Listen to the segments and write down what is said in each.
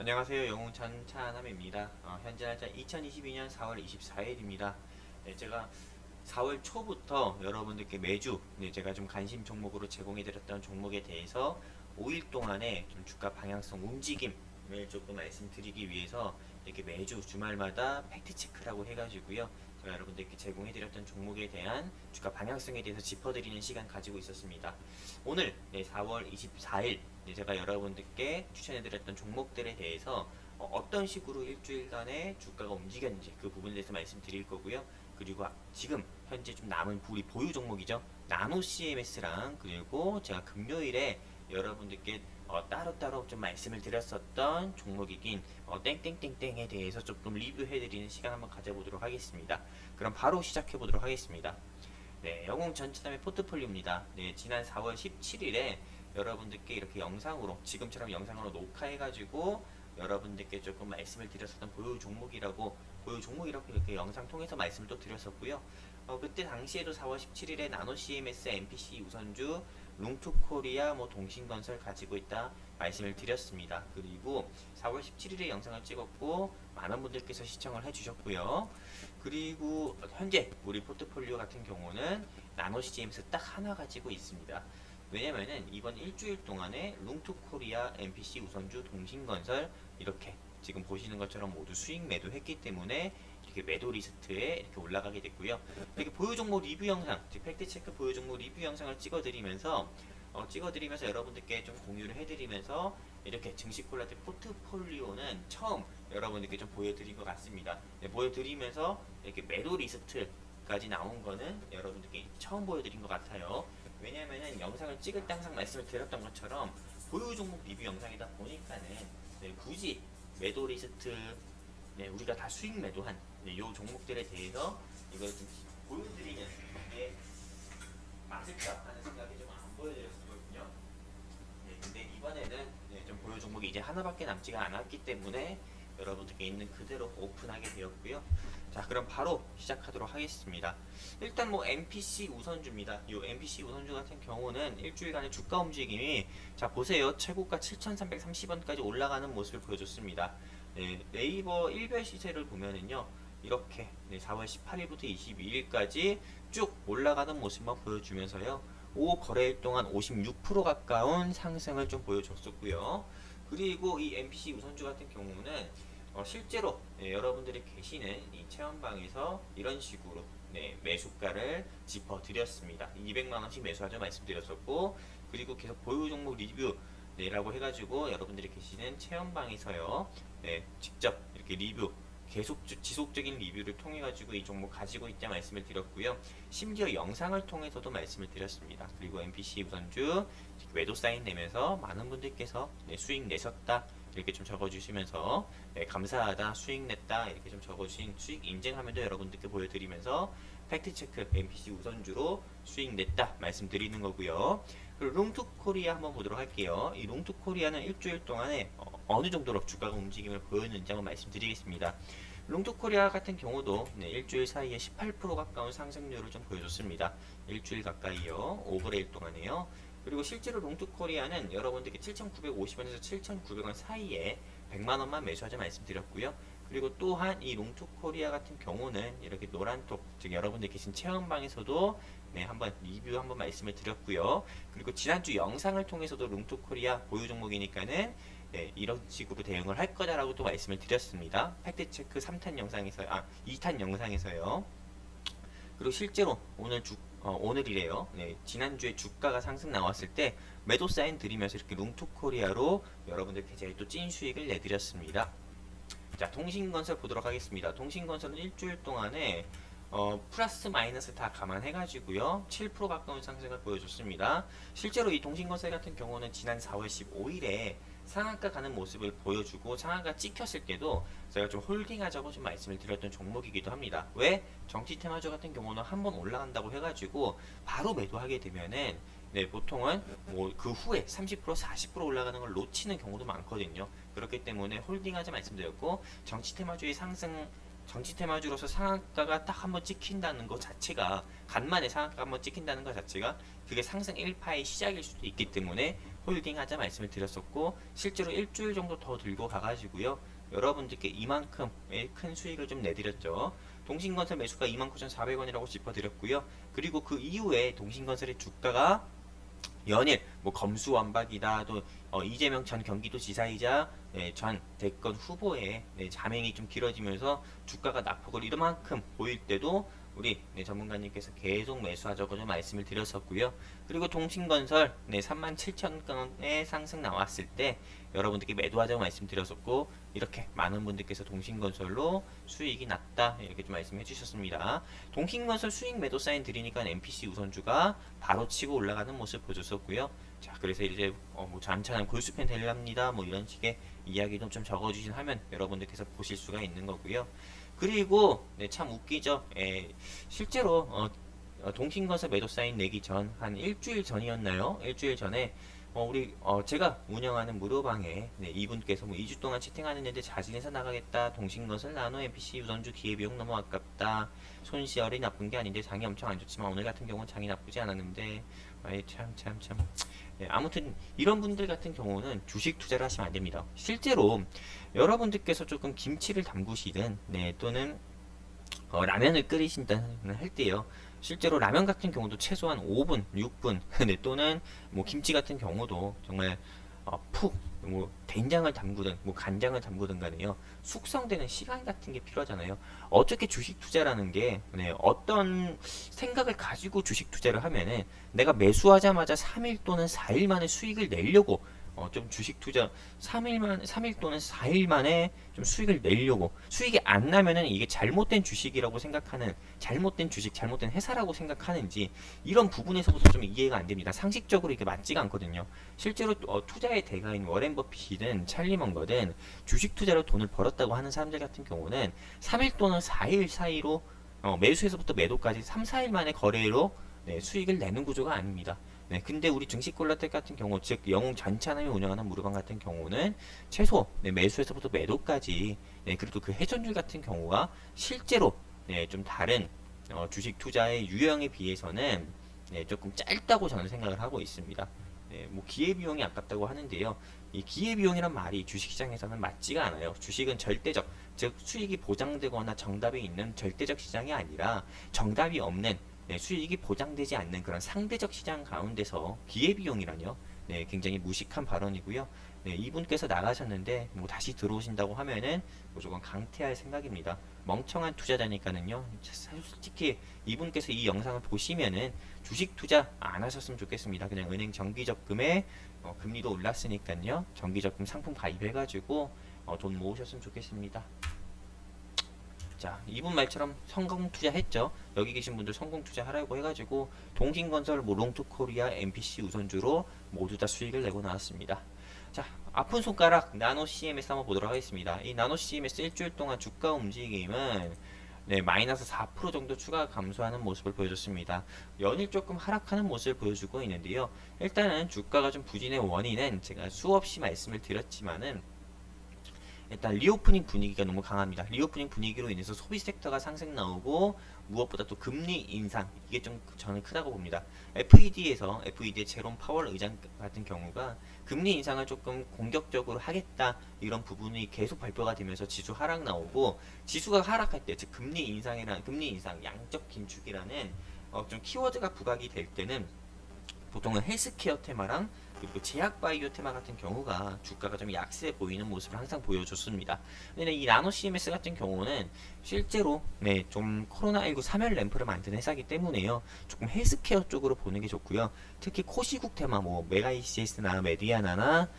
안녕하세요. 영웅 전차남입니다. 현재 날짜 2022년 4월 24일입니다. 네, 제가 4월 초부터 여러분들께 매주 제가 좀 관심 종목으로 제공해드렸던 종목에 대해서 5일 동안의 좀 주가 방향성 움직임을 조금 말씀드리기 위해서 이렇게 매주 주말마다 팩트 체크라고 해가지고요. 제가 여러분들께 제공해드렸던 종목에 대한 주가 방향성에 대해서 짚어드리는 시간 가지고 있었습니다. 오늘 4월 24일 제가 여러분들께 추천해드렸던 종목들에 대해서 어떤 식으로 일주일간의 주가가 움직였는지 그 부분에 대해서 말씀드릴 거고요. 그리고 지금 현재 좀 남은 우리 보유 종목이죠. 나노 CMS랑 그리고 제가 금요일에 여러분들께 따로따로 좀 말씀을 드렸었던 종목이긴 땡땡땡땡에 대해서 조금 리뷰해드리는 시간 한번 가져보도록 하겠습니다. 그럼 바로 시작해보도록 하겠습니다. 네, 영웅 전체담의 포트폴리오입니다. 네, 지난 4월 17일에 여러분들께 이렇게 영상으로 지금처럼 영상으로 녹화해가지고 여러분들께 조금 말씀을 드렸었던 보유 종목이라고 이렇게 영상 통해서 말씀을 또 드렸었고요. 그때 당시에도 4월 17일에 나노 CMS, MPC 우선주, 룽투코리아, 동신건설 가지고 있다 말씀을 드렸습니다. 그리고 4월 17일에 영상을 찍었고 많은 분들께서 시청을 해주셨고요. 그리고 현재 우리 포트폴리오 같은 경우는 나노 CMS 딱 하나 가지고 있습니다. 왜냐면은 이번 일주일 동안에 룽투코리아, MPC 우선주, 동신건설 이렇게 지금 보시는 것처럼 모두 수익 매도했기 때문에 이렇게 매도 리스트에 이렇게 올라가게 됐고요. 이렇게 보유 종목 리뷰 영상, 즉 팩트 체크 보유 종목 리뷰 영상을 찍어드리면서 여러분들께 좀 공유를 해드리면서 이렇게 증시 콜라텍 포트폴리오는 처음 여러분들께 좀 보여드린 것 같습니다. 네, 보여드리면서 이렇게 매도 리스트까지 나온 거는 여러분들께 처음 보여드린 것 같아요. 왜냐면은 영상을 찍을 때 항상 말씀을 드렸던 것처럼 보유 종목 리뷰 영상이다 보니까는 굳이 매도 리스트 우리가 다 수익 매도한 요 종목들에 대해서 이걸 좀 보여드리는 게 맞을까 하는 생각이 좀 안 보여드렸거든요. 근데 이번에는 좀 보유 종목이 이제 하나밖에 남지가 않았기 때문에 여러분들께 있는 그대로 오픈하게 되었고요. 자, 그럼 바로 시작하도록 하겠습니다. 일단 MPC 우선주입니다. 이 MPC 우선주 같은 경우는 일주일간의 주가 움직임이 자 보세요. 최고가 7,330원까지 올라가는 모습을 보여줬습니다. 네이버 일별 시세를 보면은요. 이렇게 4월 18일부터 22일까지 쭉 올라가는 모습만 보여주면서요. 5 거래일 동안 56% 가까운 상승을 좀 보여줬었고요. 그리고 이 MPC 우선주 같은 경우는 실제로 여러분들이 계시는 이 체험방에서 이런 식으로 매수가를 짚어드렸습니다. 200만원씩 매수하자 말씀드렸었고, 그리고 계속 보유 종목 리뷰 라고 해가지고 여러분들이 계시는 체험방에서요 직접 이렇게 리뷰 지속적인 리뷰를 통해 가지고 이 종목 가지고 있다 말씀을 드렸고요. 심지어 영상을 통해서도 말씀을 드렸습니다. 그리고 MPC 우선주 매도 사인 내면서 많은 분들께서 수익 내셨다 이렇게 좀 적어주시면서 감사하다 수익 냈다 이렇게 좀 적어주신 수익 인증 화면도 여러분들께 보여드리면서 팩트체크 MPC 우선주로 수익 냈다 말씀드리는 거고요. 그리고 롱투코리아 한번 보도록 할게요. 이 롱투코리아는 일주일 동안에 어느 정도로 주가가 움직임을 보였는지 한번 말씀드리겠습니다. 롱투코리아 같은 경우도 일주일 사이에 18% 가까운 상승률을 좀 보여줬습니다. 일주일 가까이요. 5거래일 동안에요. 그리고 실제로 롱투코리아는 여러분들께 7,950원에서 7,900원 사이에 100만원만 매수하자 말씀드렸고요. 그리고 또한 이 롱투코리아 같은 경우는 이렇게 노란톡, 즉 여러분들 계신 체험방에서도 한번 리뷰 한번 말씀을 드렸고요. 그리고 지난주 영상을 통해서도 롱투코리아 보유 종목이니까는 이런 식으로 대응을 할 거다라고 또 말씀을 드렸습니다. 팩트체크 3탄 영상에서 2탄 영상에서요. 그리고 실제로 오늘이래요. 지난주에 주가가 상승 나왔을 때 매도 사인 드리면서 이렇게 룽투코리아로 여러분들께 제가 또 찐 수익을 내드렸습니다. 자, 동신건설 보도록 하겠습니다. 동신건설은 일주일 동안에 플러스 마이너스 다 감안해가지고요 7% 가까운 상승을 보여줬습니다. 실제로 이 동신건설 같은 경우는 지난 4월 15일에 상한가 가는 모습을 보여주고 상한가 찍혔을 때도 제가 좀 홀딩하자고 좀 말씀을 드렸던 종목이기도 합니다. 왜? 정치 테마주 같은 경우는 한번 올라간다고 해가지고 바로 매도하게 되면은 보통은 그 후에 30% 40% 올라가는 걸 놓치는 경우도 많거든요. 그렇기 때문에 홀딩하자 말씀드렸고 정치 테마주의 상승 정치 테마주로서 상한가가 딱 한번 찍힌다는 것 자체가 간만에 상한가 한번 찍힌다는 것 자체가 그게 상승 1파의 시작일 수도 있기 때문에 홀딩 하자 말씀을 드렸었고, 실제로 일주일 정도 더 들고 가가지고요, 여러분들께 이만큼의 큰 수익을 좀 내드렸죠. 동신건설 매수가 29,400원이라고 짚어드렸고요. 그리고 그 이후에 동신건설의 주가가 연일 뭐 검수완박이다, 또 이재명 전 경기도지사이자 전 대권 후보의 자맹이 좀 길어지면서 주가가 낙폭을 이만큼 보일 때도 우리 전문가님께서 계속 매수하자고 좀 말씀을 드렸었고요. 그리고 동신건설 37,000원의 상승 나왔을 때 여러분들께 매도하자고 말씀드렸었고, 이렇게 많은 분들께서 동신건설로 수익이 났다 이렇게 좀 말씀해 주셨습니다. 동신건설 수익 매도 사인 드리니까 MPC 우선주가 바로 치고 올라가는 모습 보여줬었고요. 자, 그래서 이제 뭐 잠찬한 골수팬 되랍니다 뭐 이런 식의 이야기도 좀 적어주신 하면 여러분들께서 보실 수가 있는 거고요. 그리고 참 웃기죠. 실제로 동신건설 매도 사인 내기 전 한 일주일 전이었나요? 일주일 전에 우리 제가 운영하는 무료방에 이분께서 뭐 2주 동안 채팅하는데 자진해서 나가겠다. 동신건설 나노 MPC 우선주 기회비용 너무 아깝다. 손시열이 나쁜 게 아닌데 장이 엄청 안 좋지만 오늘 같은 경우는 장이 나쁘지 않았는데 참. 아무튼 이런 분들 같은 경우는 주식 투자를 하시면 안 됩니다. 실제로 여러분들께서 조금 김치를 담그시든 또는 라면을 끓이신다 할 때요, 실제로 라면 같은 경우도 최소한 5분, 6분 또는 뭐 김치 같은 경우도 정말 푹뭐 된장을 담그든 뭐 간장을 담그든 간에요, 숙성되는 시간 같은 게 필요하잖아요. 어떻게 주식 투자라는 게 어떤 생각을 가지고 주식 투자를 하면은 내가 매수하자마자 3일 또는 4일 만에 수익을 내려고 좀 주식 투자 3일 또는 4일 만에 좀 수익을 내려고, 수익이 안 나면은 이게 잘못된 주식이라고 생각하는, 잘못된 주식, 잘못된 회사라고 생각하는지, 이런 부분에서부터 좀 이해가 안 됩니다. 상식적으로 이게 맞지가 않거든요. 실제로 투자의 대가인 워렌 버핏이든 찰리 먼거든 주식 투자로 돈을 벌었다고 하는 사람들 같은 경우는 3일 또는 4일 사이로 매수에서부터 매도까지 3, 4일 만에 거래로 수익을 내는 구조가 아닙니다. 근데 우리 증시콜라텍 같은 경우, 즉 영웅 전차남이 운영하는 무료방 같은 경우는 최소 매수에서부터 매도까지, 그리고 그 회전율 같은 경우가 실제로 좀 다른 주식 투자의 유형에 비해서는 조금 짧다고 저는 생각을 하고 있습니다. 뭐 기회비용이 아깝다고 하는데요, 이 기회비용이란 말이 주식시장에서는 맞지가 않아요. 주식은 절대적, 즉 수익이 보장되거나 정답이 있는 절대적 시장이 아니라 정답이 없는, 수익이 보장되지 않는 그런 상대적 시장 가운데서 기회비용이라뇨, 굉장히 무식한 발언이고요. 이분께서 나가셨는데 뭐 다시 들어오신다고 하면은 무조건 강퇴할 생각입니다. 멍청한 투자자니까는요. 솔직히 이분께서 이 영상을 보시면은 주식 투자 안 하셨으면 좋겠습니다. 그냥 은행 정기적금에 금리도 올랐으니까요, 정기적금 상품 가입해가지고 돈 모으셨으면 좋겠습니다. 자, 이분 말처럼 성공 투자했죠. 여기 계신 분들 성공 투자하라고 해가지고 동신건설, 뭐 롱투코리아, MPC 우선주로 모두 다 수익을 내고 나왔습니다. 자, 아픈 손가락 나노 CMS 한번 보도록 하겠습니다. 이 나노 CMS 일주일 동안 주가 움직임은 마이너스 4% 정도 추가 감소하는 모습을 보여줬습니다. 연일 조금 하락하는 모습을 보여주고 있는데요. 일단은 주가가 좀 부진의 원인은 제가 수없이 말씀을 드렸지만은 일단 리오프닝 분위기가 너무 강합니다. 리오프닝 분위기로 인해서 소비 섹터가 상승 나오고, 무엇보다 또 금리 인상, 이게 좀 저는 크다고 봅니다. FED의 제롬 파월 의장 같은 경우가 금리 인상을 조금 공격적으로 하겠다 이런 부분이 계속 발표가 되면서 지수 하락 나오고, 지수가 하락할 때, 즉 금리 인상, 양적 긴축이라는 좀 키워드가 부각이 될 때는 보통은 헬스케어 테마랑 그리고 제약바이오 테마 같은 경우가 주가가 좀 약세 보이는 모습을 항상 보여줬습니다. 근데 이 나노 CMS 같은 경우는 실제로 좀 코로나19 사멸 램프를 만든 회사이기 때문에요, 조금 헬스케어 쪽으로 보는 게 좋고요. 특히 코시국 테마, 뭐 메가이시스나 메디아나나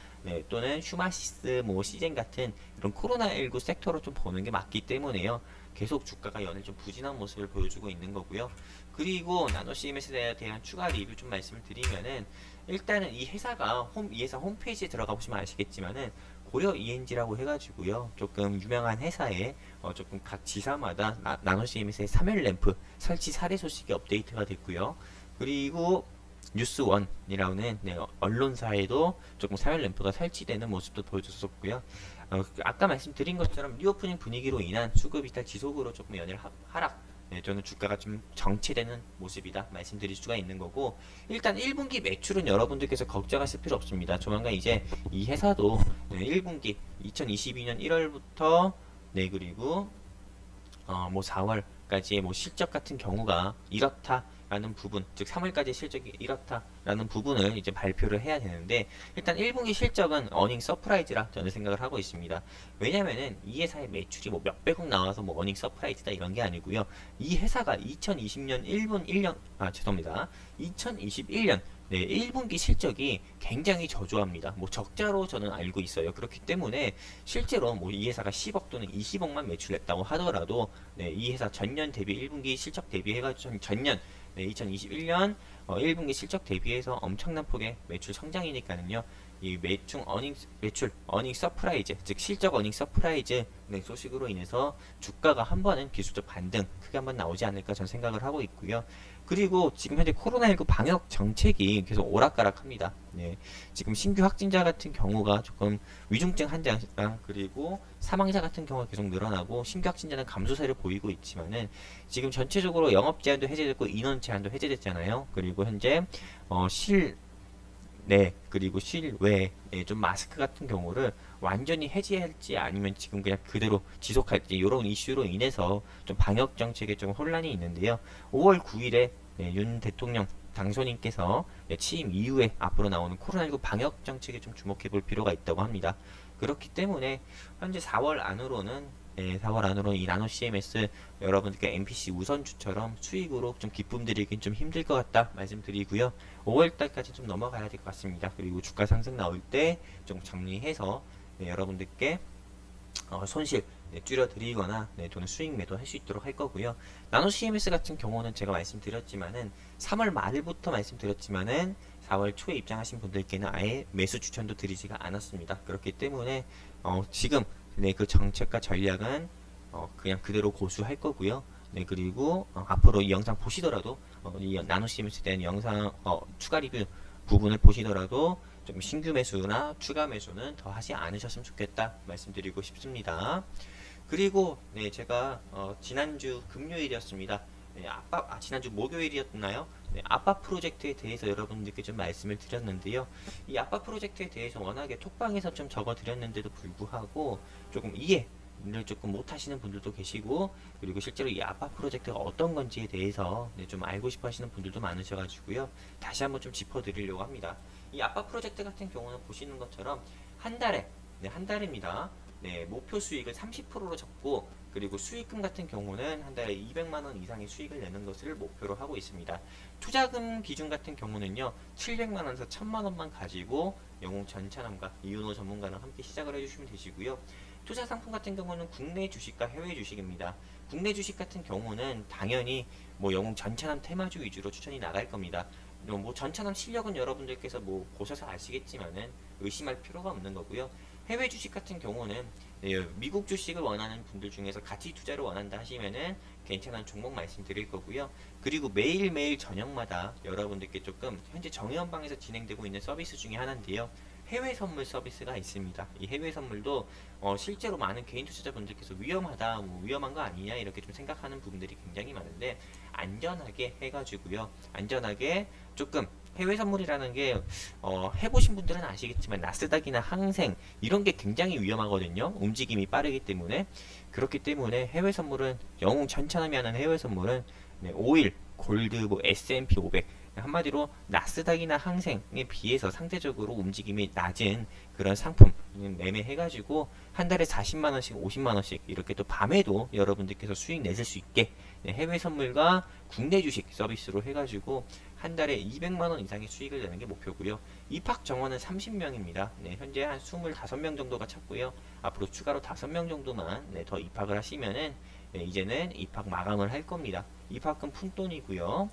또는 휴마시스, 뭐 시젠 같은 이런 코로나19 섹터로 좀 보는 게 맞기 때문에요, 계속 주가가 연일 좀 부진한 모습을 보여주고 있는 거고요. 그리고 나노 CMS에 대한 추가 리뷰 좀 말씀을 드리면은, 일단은 이 회사가 이 회사 홈페이지에 들어가 보시면 아시겠지만은 고려 ENG라고 해가지고요, 조금 유명한 회사에 조금 각 지사마다 나노 CMS의 3열 램프 설치 사례 소식이 업데이트가 됐고요. 그리고 뉴스원이라는 언론사에도 조금 3열 램프가 설치되는 모습도 보여줬었고요. 아까 말씀드린 것처럼 리오프닝 분위기로 인한 수급 이탈 지속으로 조금 연일 하락 네, 저는 주가가 좀 정체되는 모습이다 말씀드릴 수가 있는 거고, 일단 1분기 매출은 여러분들께서 걱정하실 필요 없습니다. 조만간 이제 이 회사도 1분기 2022년 1월부터 네, 그리고 뭐 4월까지의 뭐 실적 같은 경우가 이렇다라는 부분, 즉 3월까지 실적이 이렇다라는 부분을 이제 발표를 해야 되는데, 일단 1분기 실적은 어닝 서프라이즈라 저는 생각을 하고 있습니다. 왜냐면은 이 회사의 매출이 뭐 몇백억 나와서 뭐 어닝 서프라이즈다 이런 게 아니고요. 이 회사가 2020년 1년 죄송합니다. 2021년 네, 1분기 실적이 굉장히 저조합니다. 뭐 적자로 저는 알고 있어요. 그렇기 때문에 실제로 뭐 이 회사가 10억 또는 20억만 매출했다고 하더라도 네, 이 회사 전년 대비 1분기 실적 대비해가지고 전년 네, 2021년 1분기 실적 대비해서 엄청난 폭의 매출 성장이니까는요. 이 매출 어닝 서프라이즈, 즉 실적 어닝 서프라이즈 네, 소식으로 인해서 주가가 한 번은 비수적 반등 크게 한번 나오지 않을까 저는 생각을 하고 있고요. 그리고 지금 현재 코로나19 방역 정책이 계속 오락가락합니다. 네, 지금 신규 확진자 같은 경우가 조금 위중증 환자가 그리고 사망자 같은 경우가 계속 늘어나고 신규 확진자는 감소세를 보이고 있지만은 지금 전체적으로 영업 제한도 해제됐고 인원 제한도 해제됐잖아요. 그리고 현재 네, 그리고 실외 좀 마스크 같은 경우를 완전히 해제할지 아니면 지금 그냥 그대로 지속할지 이런 이슈로 인해서 좀 방역 정책에 좀 혼란이 있는데요. 5월 9일에 윤 대통령 당선인께서 취임 이후에 앞으로 나오는 코로나19 방역 정책에 좀 주목해 볼 필요가 있다고 합니다. 그렇기 때문에 현재 4월 안으로는 4월 안으로는 이 나노 CMS 여러분들께 MPC 우선주처럼 수익으로 좀 기쁨 드리긴 좀 힘들 것 같다 말씀드리고요. 5월달까지 좀 넘어가야 될 것 같습니다. 그리고 주가 상승 나올 때 좀 정리해서 여러분들께 손실 줄여드리거나 또는 수익 매도 할 수 있도록 할 거고요. 나노 CMS 같은 경우는 제가 말씀드렸지만은 3월 말부터 말씀드렸지만은 4월 초에 입장하신 분들께는 아예 매수 추천도 드리지가 않았습니다. 그렇기 때문에 지금 그 정책과 전략은 그냥 그대로 고수할 거고요. 네, 그리고 앞으로 이 영상 보시더라도 이 나노 CMS에 대한 영상 추가 리뷰 부분을 보시더라도 좀 신규 매수나 추가 매수는 더 하지 않으셨으면 좋겠다 말씀드리고 싶습니다. 그리고 네, 제가 지난주 금요일이었습니다. 네, 지난주 목요일이었나요? 네, 아빠 프로젝트에 대해서 여러분들께 좀 말씀을 드렸는데요. 이 아빠 프로젝트에 대해서 워낙에 톡방에서 좀 적어 드렸는데도 불구하고 조금 이해를 조금 못 하시는 분들도 계시고, 그리고 실제로 이 아빠 프로젝트가 어떤 건지에 대해서 좀 알고 싶어 하시는 분들도 많으셔가지고요. 다시 한번 좀 짚어드리려고 합니다. 이 아빠 프로젝트 같은 경우는 보시는 것처럼 한 달에, 한 달입니다. 네, 목표 수익을 30%로 잡고, 그리고 수익금 같은 경우는 한 달에 200만원 이상의 수익을 내는 것을 목표로 하고 있습니다. 투자금 기준 같은 경우는요, 700만원에서 1000만원만 가지고 영웅 전찬함과 이윤호 전문가랑 함께 시작을 해주시면 되시고요. 투자 상품 같은 경우는 국내 주식과 해외 주식입니다. 국내 주식 같은 경우는 당연히 뭐 영웅 전찬함 테마주 위주로 추천이 나갈 겁니다. 뭐 전찬함 실력은 여러분들께서 뭐 보셔서 아시겠지만은 의심할 필요가 없는 거고요. 해외 주식 같은 경우는 미국 주식을 원하는 분들 중에서 가치 투자를 원한다 하시면은 괜찮은 종목 말씀드릴 거고요. 그리고 매일매일 저녁마다 여러분들께 조금 현재 정의원방에서 진행되고 있는 서비스 중에 하나인데요. 해외 선물 서비스가 있습니다. 이 해외 선물도 실제로 많은 개인 투자자분들께서 위험하다, 뭐 위험한 거 아니냐 이렇게 좀 생각하는 부분들이 굉장히 많은데, 안전하게 해가지고요. 안전하게 조금 해외 선물이라는 게 해보신 분들은 아시겠지만 나스닥이나 항생 이런 게 굉장히 위험하거든요. 움직임이 빠르기 때문에. 그렇기 때문에 해외 선물은 영웅 천천함이 하는 해외 선물은 오일, 골드, 뭐 S&P 500 한마디로 나스닥이나 항생에 비해서 상대적으로 움직임이 낮은 그런 상품 매매해가지고 한 달에 40만원씩 50만원씩 이렇게 또 밤에도 여러분들께서 수익 내실 수 있게 해외 선물과 국내 주식 서비스로 해가지고 한 달에 200만원 이상의 수익을 내는 게 목표고요. 입학 정원은 30명입니다. 현재 한 25명 정도가 찼고요. 앞으로 추가로 5명 정도만 더 입학을 하시면은 이제는 입학 마감을 할 겁니다. 입학금 푼돈이고요.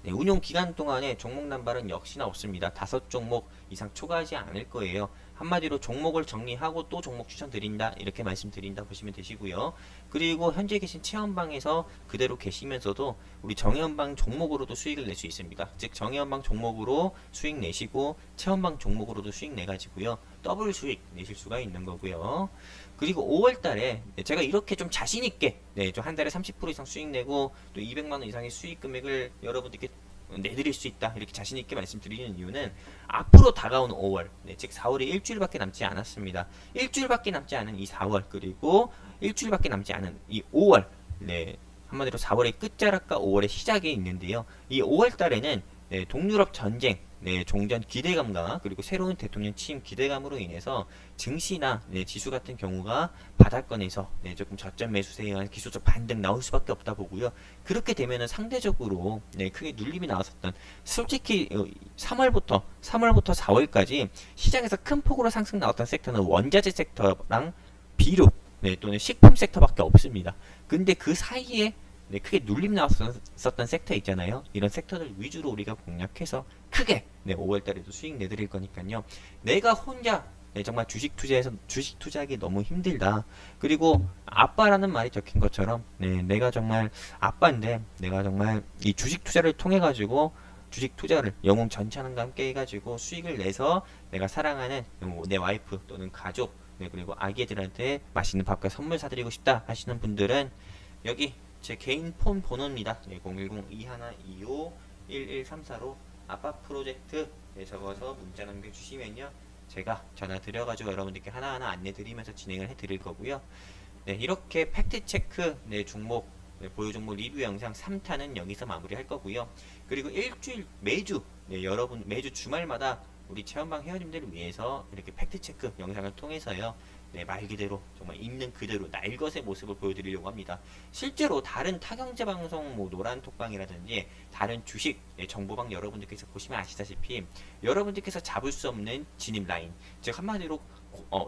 네, 운용 기간 동안에 종목 남발은 역시나 없습니다. 5종목 이상 초과하지 않을 거예요. 한마디로 종목을 정리하고 또 종목 추천드린다 이렇게 말씀드린다 보시면 되시고요. 그리고 현재 계신 체험방에서 그대로 계시면서도 우리 정회원방 종목으로도 수익을 낼 수 있습니다. 즉 정회원방 종목으로 수익 내시고 체험방 종목으로도 수익 내가지고요. 더블 수익 내실 수가 있는 거고요. 그리고 5월달에 제가 이렇게 좀 자신있게 좀 한 달에 30% 이상 수익 내고 또 200만원 이상의 수익 금액을 여러분들께 내드릴 수 있다 이렇게 자신있게 말씀드리는 이유는 앞으로 다가오는 5월 즉 4월이 일주일밖에 남지 않았습니다. 일주일밖에 남지 않은 이 4월 그리고 일주일밖에 남지 않은 이 5월 한마디로 4월의 끝자락과 5월의 시작에 있는데요. 이 5월달에는 동유럽 전쟁 종전 기대감과 그리고 새로운 대통령 취임 기대감으로 인해서 증시나 지수 같은 경우가 바닥권에서 조금 저점 매수세에 의한 기술적 반등 나올 수밖에 없다 보고요. 그렇게 되면은 상대적으로 크게 눌림이 나왔었던 솔직히 3월부터 4월까지 시장에서 큰 폭으로 상승 나왔던 섹터는 원자재 섹터랑 비료 또는 식품 섹터밖에 없습니다. 근데 그 사이에 크게 눌림 나왔었던 섹터 있잖아요. 이런 섹터들 위주로 우리가 공략해서 크게 5월달에도 수익 내드릴 거니까요. 내가 혼자 정말 주식 투자하기 너무 힘들다. 그리고 아빠라는 말이 적힌 것처럼 내가 정말 아빠인데 내가 정말 이 주식 투자를 통해 가지고 주식 투자를 영웅 전찬원과 함께 해가지고 수익을 내서 내가 사랑하는 내 와이프 또는 가족 그리고 아기들한테 맛있는 밥과 선물 사드리고 싶다 하시는 분들은 여기 제 개인 폰 번호입니다. 010-2125-1134로 아빠 프로젝트 적어서 문자 남겨주시면요. 제가 전화 드려가지고 여러분들께 하나하나 안내 드리면서 진행을 해드릴 거고요. 이렇게 팩트체크 종목 보유 종목 리뷰 영상 3탄은 여기서 마무리할 거고요. 그리고 일주일 매주 여러분 매주 주말마다 우리 체험방 회원님들을 위해서 이렇게 팩트체크 영상을 통해서요. 말 그대로 정말 있는 그대로 날것의 모습을 보여드리려고 합니다. 실제로 다른 타경제 방송 노란톡방이라든지 다른 주식 정보방 여러분들께서 보시면 아시다시피 여러분들께서 잡을 수 없는 진입 라인 즉 한마디로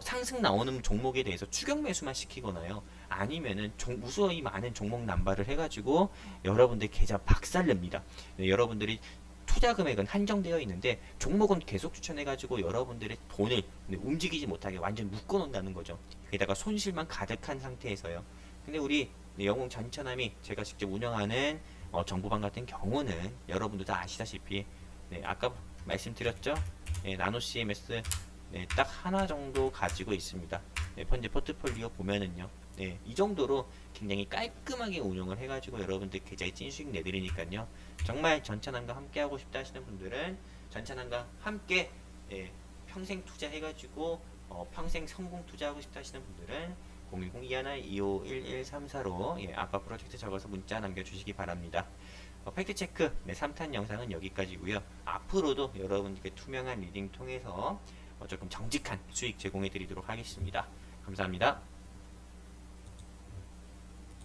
상승 나오는 종목에 대해서 추격 매수만 시키거나요. 아니면은 무수히 많은 종목 남발을 해가지고 여러분들 계좌 박살냅니다. 여러분들이 투자 금액은 한정되어 있는데 종목은 계속 추천해가지고 여러분들의 돈을 움직이지 못하게 완전 묶어놓는다는 거죠. 게다가 손실만 가득한 상태에서요. 근데 우리 영웅 전처남이 제가 직접 운영하는 정보방 같은 경우는 여러분도 다 아시다시피 아까 말씀드렸죠. 나노 CMS 딱 하나 정도 가지고 있습니다. 현재 포트폴리오 보면은요. 이 정도로 굉장히 깔끔하게 운용을 해가지고 여러분들 계좌에 찐수익 내드리니까요. 정말 전찬남과 함께 하고 싶다 하시는 분들은 전찬남과 함께 평생 투자해가지고 평생 성공 투자하고 싶다 하시는 분들은 010-2125-1134로 아빠 프로젝트 적어서 문자 남겨주시기 바랍니다. 팩트체크 3탄 영상은 여기까지고요. 앞으로도 여러분들께 투명한 리딩 통해서 조금 정직한 수익 제공해 드리도록 하겠습니다. 감사합니다.